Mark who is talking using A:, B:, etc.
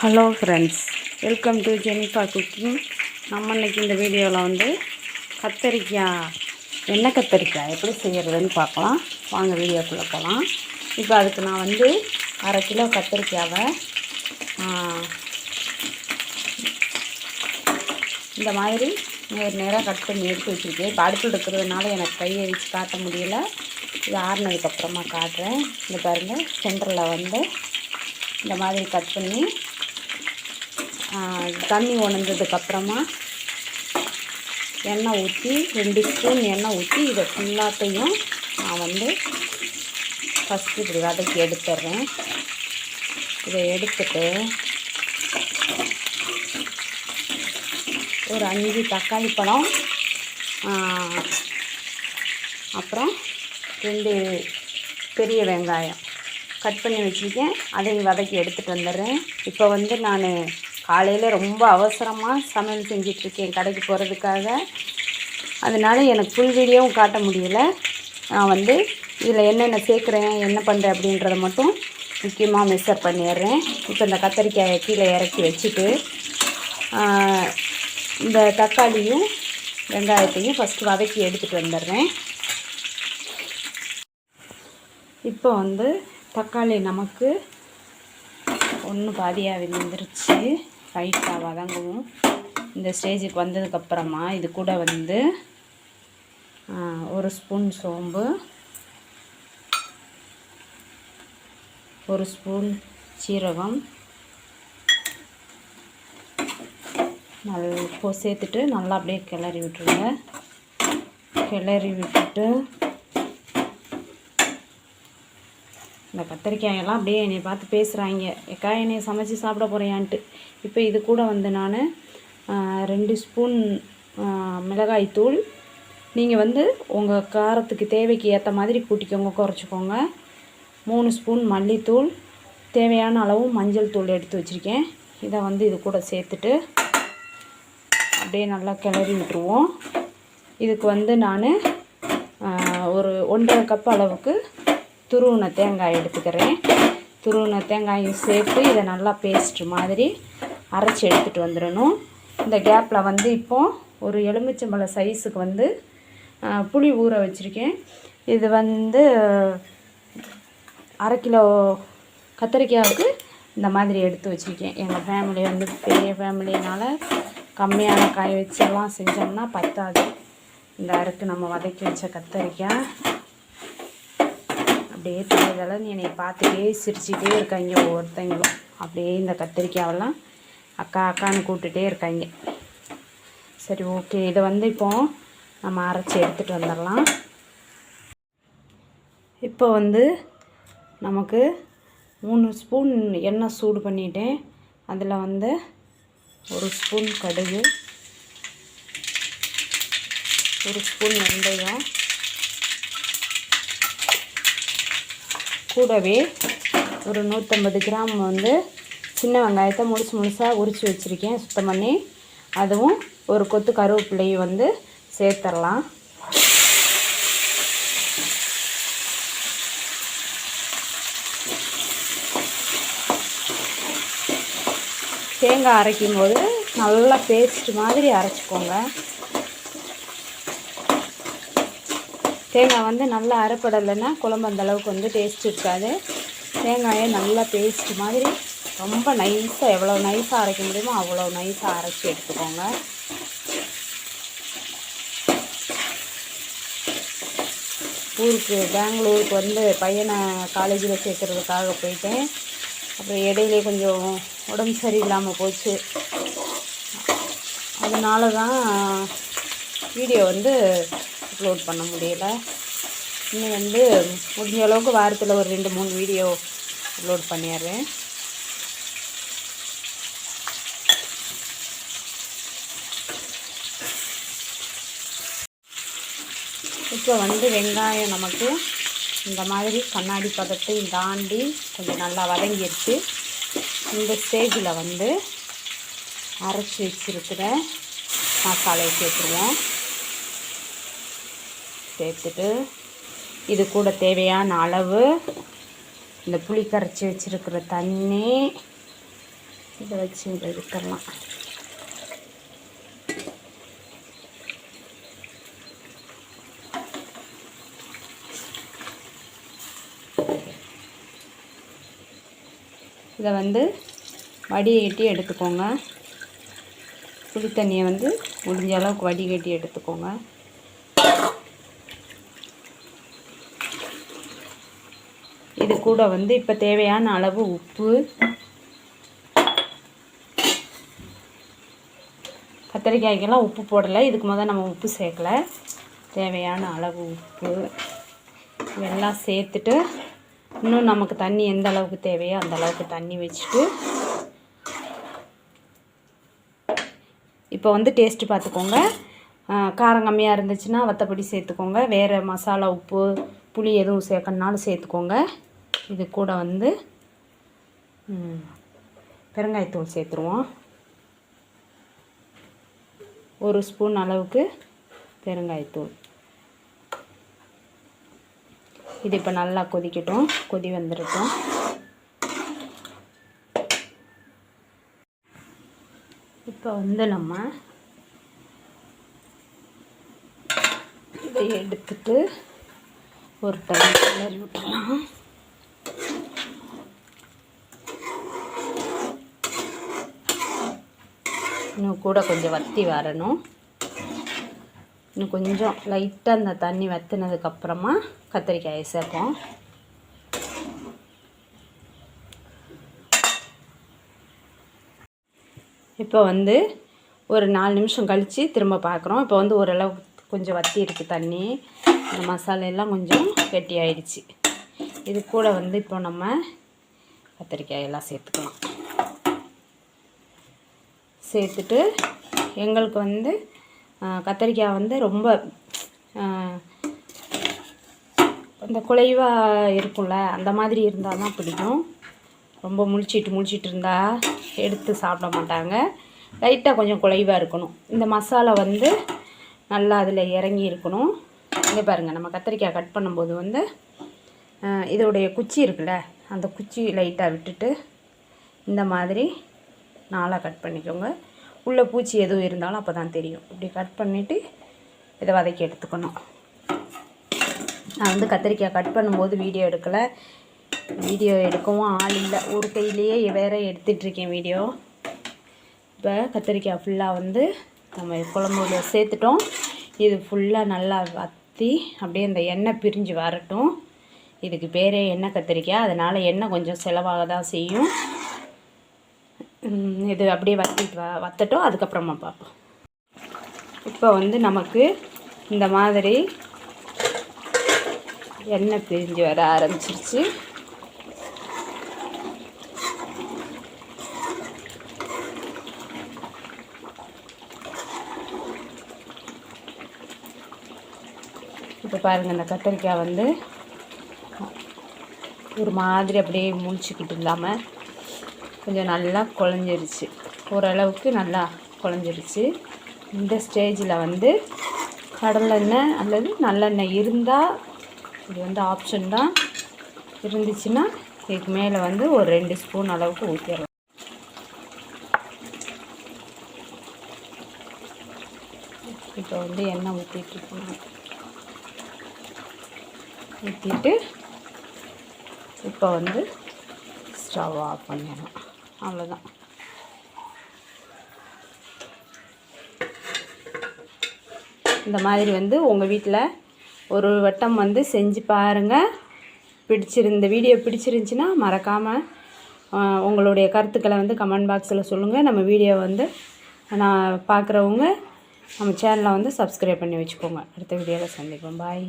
A: Hello friends, welcome to Jenifa cooking. நம்ம இன்றைக்கி இந்த வீடியோவில் வந்து எண்ணெய் கத்திரிக்காய் எப்படி செய்கிறதுன்னு பார்க்கலாம். வாங்க வீடியோக்குள்ளே போகலாம். இப்போ அதுக்கு நான் வந்து 1/2 கிலோ கத்திரிக்காவை இந்த மாதிரி நேராக கட் பண்ணி எடுத்து வச்சுருக்கேன். இப்போ அடுப்பில் இருக்கிறதுனால எனக்கு கையை வச்சு காட்ட முடியல. இது ஆறுனதுக்கப்புறமா காட்டுறேன். இந்த பாருங்கள், சென்டரில் வந்து இந்த மாதிரி கட் பண்ணி தண்ணி உணர்ந்ததுக்கப்புறமா எண்ணெய் ஊற்றி 2 ஸ்பூன் எண்ணெய் ஊற்றி இதை ஃபுல்லாத்தையும் நான் வந்து ஃபஸ்ட்டு இப்படி வதக்கி எடுத்துடுறேன். இதை எடுத்துட்டு ஒரு 5 தக்காளி பழம், அப்புறம் 2 பெரிய வெங்காயம் கட் பண்ணி வச்சுருக்கேன். அதையும் வதக்கி எடுத்துகிட்டு வந்துடுறேன். இப்போ வந்து நான் காலையில் ரொம்ப அவசரமாக சமையல் செஞ்சிட்ருக்கேன் கடைக்கு போகிறதுக்காக. அதனால் எனக்கு ஃபுல் வீடியோவும் காட்ட முடியல. நான் வந்து இதில் என்னென்ன சேர்க்குறேன், என்ன பண்ணுறேன் அப்படின்றத மட்டும் முக்கியமாக மெஷர் பண்ணிடுறேன். இப்போ இந்த கத்திரிக்காயை கீழே இறக்கி வச்சுட்டு இந்த தக்காளியும் வெங்காயத்தையும் ஃபஸ்ட்டு வதக்கி எடுத்துகிட்டு வந்துடுறேன். இப்போ வந்து தக்காளி நமக்கு ஒன்று பாதியாக விழுந்துருச்சு. லைட்டாக வதங்கவும். இந்த ஸ்டேஜுக்கு வந்ததுக்கப்புறமா இது கூட வந்து 1 ஸ்பூன் சோம்பு, 1 ஸ்பூன் சீரகம் சேர்த்துட்டு நல்லா அப்படியே கிளறி விட்டுருங்க. கிளறி விட்டுட்டு இந்த கத்திரிக்காயெல்லாம் அப்படியே என்னை பார்த்து பேசுகிறாங்க, ஏக்கா என்னையை சமைச்சி சாப்பிட போகிறேயான்ட்டு. இப்போ இது கூட வந்து நான் 2 ஸ்பூன் மிளகாய்த்தூள், நீங்கள் வந்து உங்கள் காரத்துக்கு தேவைக்கு ஏற்ற மாதிரி கூட்டிக்கோங்க, குறைச்சிக்கோங்க. 3 ஸ்பூன் மல்லித்தூள், தேவையான அளவு மஞ்சள் தூள் எடுத்து வச்சுருக்கேன். இதை வந்து இது கூட சேர்த்துட்டு அப்படியே நல்லா கிளறி விட்டுருவோம். இதுக்கு வந்து நான் ஒரு 1.5 கப் அளவுக்கு துருவின தேங்காய் எடுத்துக்கிறேன். துருவின தேங்காயும் சேர்த்து இதை நல்லா பேஸ்ட்டு மாதிரி அரைச்சி எடுத்துகிட்டு வந்துடணும். இந்த கேப்பில் வந்து இப்போது ஒரு எலுமிச்சம்பழ சைஸுக்கு வந்து புளி ஊற வச்சுருக்கேன். இது வந்து 1/2 கிலோ கத்திரிக்காய்க்கு இந்த மாதிரி எடுத்து வச்சுருக்கேன். எங்கள் ஃபேமிலி வந்து பெரிய ஃபேமிலினால் கம்மியான காய் வச்செல்லாம் செஞ்சோம்னா பத்தாது. இந்த அரைக்கு நம்ம வதக்கி வச்ச கத்திரிக்காய் அப்படியே தலைதலன்னு என்னை பார்த்துட்டே சிரிச்சிட்டே இருக்காங்க ஒவ்வொருத்தங்களும். அப்படியே இந்த கத்திரிக்காயெல்லாம் அக்கா அக்கான்னு கூப்பிட்டுட்டே இருக்காங்க. சரி, ஓகே. இதை வந்து இப்போது நம்ம அரைச்சி எடுத்துகிட்டு வந்துடலாம். இப்போ வந்து நமக்கு 3 ஸ்பூன் எண்ணெய் சூடு பண்ணிட்டேன். அதில் வந்து 1 ஸ்பூன் கடுகு, 1 ஸ்பூன் வெந்தயம், கூடவே ஒரு 150 கிராம் வந்து சின்ன வெங்காயத்தை முழுசாக உரித்து வச்சுருக்கேன் சுத்தம் பண்ணி. அதுவும் ஒரு கொத்து கருவேப்பிலையும் வந்து சேர்த்துடலாம். தேங்காய் அரைக்கும் போது நல்லா பேஸ்ட் மாதிரி அரைச்சிக்கோங்க. தேங்காய் வந்து நல்லா அரைப்படலைன்னா குழம்பு அந்தளவுக்கு வந்து டேஸ்ட் இருக்காது. தேங்காயை நல்லா பேஸ்ட் மாதிரி ரொம்ப நைஸாக, எவ்வளோ நைஸாக அரைக்க முடியுமோ அவ்வளோ நைஸாக அரைச்சி எடுத்துக்கோங்க. பெங்களூருக்கு வந்து பையனை காலேஜில் சேர்க்குறதுக்காக போயிட்டேன். அப்புறம் இடையிலே கொஞ்சம் உடம்பு சரியில்லாமல் போச்சு. அதனால தான் வீடியோ வந்து அப்லோட் பண்ண முடியல. இன்னும் வந்து முடிஞ்ச அளவுக்கு வாரத்தில் ஒரு 2-3 வீடியோ அப்லோட் பண்ணிடுறேன். இப்போ வந்து வெங்காயம் நமக்கு இந்த மாதிரி கண்ணாடி பதத்தையும் தாண்டி கொஞ்சம் நல்லா வதங்கிடுச்சு. இந்த ஸ்டேஜில் வந்து அரைச்சி வச்சுருக்கிற மசாலையை சேர்த்துருவோம். சேர்த்துட்டு இது கூட தேவையான அளவு இந்த புளி கரைச்சி வச்சுருக்கிற தண்ணி, இதை வச்சு இதை எடுத்துடலாம். இதை வந்து வடிகட்டி எடுத்துக்கோங்க. புளி தண்ணியை வந்து முடிஞ்ச அளவுக்கு வடிகட்டி எடுத்துக்கோங்க. இது கூட வந்து இப்போ தேவையான அளவு உப்பு, கத்திரிக்காய்க்கெல்லாம் உப்பு போடலை, இதுக்கு முதல் நம்ம உப்பு சேர்க்கலை. தேவையான அளவு உப்பு இதெல்லாம் சேர்த்துட்டு இன்னும் நமக்கு தண்ணி எந்த அளவுக்கு தேவையோ அந்த அளவுக்கு தண்ணி வச்சுட்டு இப்போ வந்து டேஸ்ட்டு பார்த்துக்கோங்க. காரம் கம்மியாக இருந்துச்சுன்னா வத்தப்பொடி சேர்த்துக்கோங்க. வேறு மசாலா உப்பு புளி எதுவும் சேர்க்கணுனாலும் சேர்த்துக்கோங்க. இது கூட வந்து பெருங்காயத்தூள் சேர்த்துருவோம். 1 ஸ்பூன் அளவுக்கு பெருங்காயத்தூள். இது இப்போ நல்லா கொதிக்கட்டும், கொதி வந்துடட்டும். இப்போ வந்து நம்ம இதை எடுத்துட்டு ஒரு டைம் கிளறி விட்டுறலாம். இன்னும் கூட கொஞ்சம் வற்றி வரணும். இன்னும் கொஞ்சம் லைட்டாக அந்த தண்ணி வற்றினதுக்கப்புறமா கத்திரிக்காயை சேர்ப்போம். இப்போ வந்து ஒரு 4 நிமிஷம் கழித்து திரும்ப பார்க்குறோம். இப்போ வந்து ஓரளவுக்கு கொஞ்சம் வற்றி இருக்குது தண்ணி. இந்த மசாலையெல்லாம் கொஞ்சம் கெட்டி ஆயிடுச்சு. இது கூட வந்து இப்போ நம்ம கத்திரிக்காயெல்லாம் சேர்த்துக்கலாம். சேர்த்துட்டு எங்களுக்கு வந்து கத்திரிக்காய் வந்து ரொம்ப இந்த குலைவாக இருக்கும்ல, அந்த மாதிரி இருந்தால் தான் பிடிக்கும். ரொம்ப முழிச்சிட்டு இருந்தால் எடுத்து சாப்பிட மாட்டாங்க. லைட்டாக கொஞ்சம் குலைவாக இருக்கணும். இந்த மசாலா வந்து நல்லா அதில் இறங்கி இருக்கணும். இங்கே பாருங்கள், நம்ம கத்திரிக்காய் கட் பண்ணும்போது வந்து இதோடைய குச்சி இருக்குல்ல, அந்த குச்சி லைட்டாக விட்டுட்டு இந்த மாதிரி 4 கட் பண்ணிக்கோங்க. உள்ளே பூச்சி எதுவும் இருந்தாலும் அப்போ தான் தெரியும். இப்படி கட் பண்ணிவிட்டு இதை வதக்கி எடுத்துக்கணும். நான் வந்து கத்திரிக்காய் கட் பண்ணும்போது வீடியோ எடுக்கலை. வீடியோ எடுக்கவும் ஆள் இல்லை. ஒரு கையிலேயே வேறு எடுத்துகிட்ருக்கேன் வீடியோ. இப்போ கத்திரிக்காய் ஃபுல்லாக வந்து நம்ம குழம்புல சேர்த்துட்டோம். இது ஃபுல்லாக நல்லா வற்றி அப்படியே இந்த எண்ணெய் பிரிஞ்சு வரட்டும். இதுக்கு பேரே எண்ணெய் கத்திரிக்காய், அதனால் எண்ணெய் கொஞ்சம் செலவாக தான் செய்யும். இது அப்படியே வற்றட்டும், அதுக்கப்புறமா பார்ப்போம். இப்போ வந்து நமக்கு இந்த மாதிரி எண்ணெய் பிரிஞ்சு வர ஆரம்பிச்சிருச்சு. இப்போ பாருங்கள், இந்த கத்திரிக்காய் வந்து ஒரு மாதிரி அப்படியே முழிச்சிக்கிட்டு இல்லாமல் கொஞ்சம் நல்லா குழஞ்சிருச்சு. ஓரளவுக்கு நல்லா குழஞ்சிருச்சு. இந்த ஸ்டேஜில் வந்து கடலெண்ணெய் அல்லது நல்லெண்ணெய் இருந்தால், இது வந்து ஆப்ஷன் தான், இருந்துச்சுன்னா இதுக்கு மேலே வந்து ஒரு 2 ஸ்பூன் அளவுக்கு ஊற்றிடலாம். இப்போ வந்து எண்ணெய் ஊற்றிட்டு இப்போ வந்து ஸ்டவ் ஆஃப் பண்ணிடலாம். அவ்வளோதான். இந்த மாதிரி வந்து உங்கள் வீட்டில் ஒரு வட்டம் வந்து செஞ்சு பாருங்கள். இந்த வீடியோ பிடிச்சிருந்துச்சின்னா மறக்காமல் உங்களுடைய கருத்துக்களை வந்து கமெண்ட் பாக்ஸில் சொல்லுங்கள். நம்ம வீடியோ வந்து நான் பார்க்குறவங்க நம்ம சேனலை வந்து சப்ஸ்கிரைப் பண்ணி வச்சுக்கோங்க. அடுத்த வீடியோவில் சந்திப்போம். பாய்.